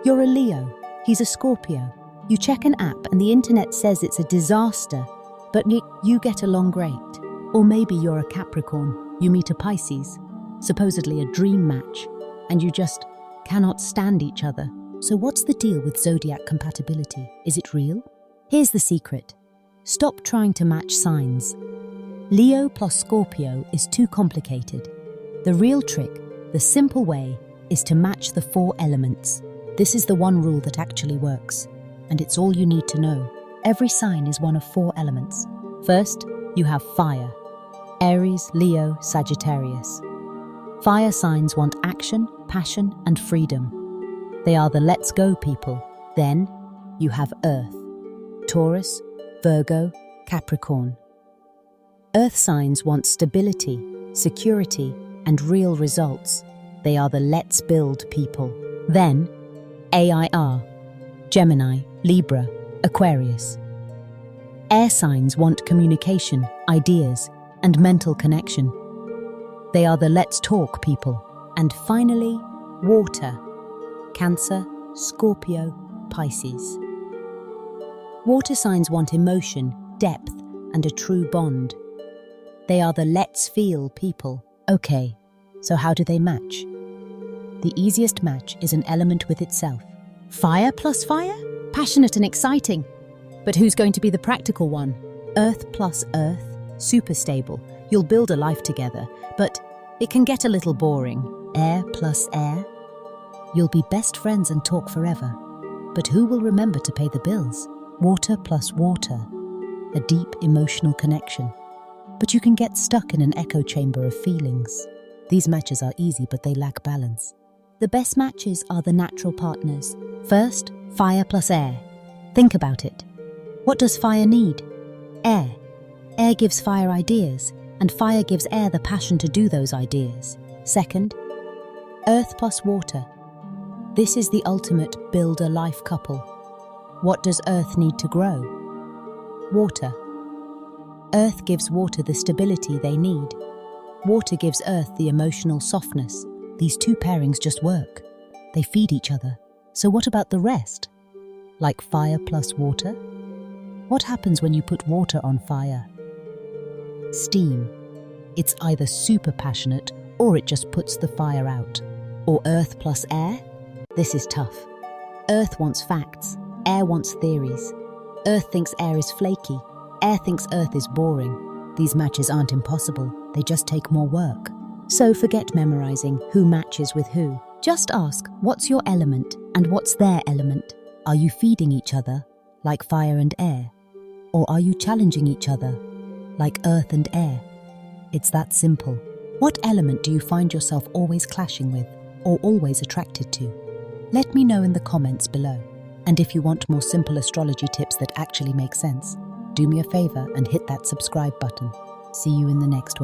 You're a Leo, he's a Scorpio. You check an app and the internet says it's a disaster, but you get along great. Or maybe you're a Capricorn, you meet a Pisces, supposedly a dream match, and you just cannot stand each other. So what's the deal with Zodiac Compatibility? Is it real? Here's the secret. Stop trying to match signs. Leo plus Scorpio is too complicated. The real trick, the simple way, is to match the 4 elements. This is the one rule that actually works, and it's all you need to know. Every sign is one of 4 elements. First, you have fire. Aries, Leo, Sagittarius. Fire signs want action, passion, and freedom. They are the let's go people. Then, you have Earth. Taurus, Virgo, Capricorn. Earth signs want stability, security, and real results. They are the let's build people. Then, AIR, Gemini, Libra, Aquarius. Air signs want communication, ideas, and mental connection. They are the let's talk people. And finally, water, Cancer, Scorpio, Pisces. Water signs want emotion, depth, and a true bond. They are the let's feel people. Okay, so how do they match? The easiest match is an element with itself. Fire plus fire? Passionate and exciting. But who's going to be the practical one? Earth plus earth? Super stable. You'll build a life together, but it can get a little boring. Air plus air? You'll be best friends and talk forever. But who will remember to pay the bills? Water plus water. A deep emotional connection. But you can get stuck in an echo chamber of feelings. These matches are easy, but they lack balance. The best matches are the natural partners. First, fire plus air. Think about it. What does fire need? Air. Air gives fire ideas, and fire gives air the passion to do those ideas. Second, earth plus water. This is the ultimate build-a-life couple. What does earth need to grow? Water. Earth gives water the stability they need. Water gives earth the emotional softness. These 2 pairings just work. They feed each other. So what about the rest? Like fire plus water? What happens when you put water on fire? Steam. It's either super passionate or it just puts the fire out. Or earth plus air? This is tough. Earth wants facts. Air wants theories. Earth thinks air is flaky. Air thinks earth is boring. These matches aren't impossible. They just take more work. So forget memorizing who matches with who. Just ask, what's your element and what's their element? Are you feeding each other, like fire and air? Or are you challenging each other, like earth and air? It's that simple. What element do you find yourself always clashing with or always attracted to? Let me know in the comments below. And if you want more simple astrology tips that actually make sense, do me a favor and hit that subscribe button. See you in the next one.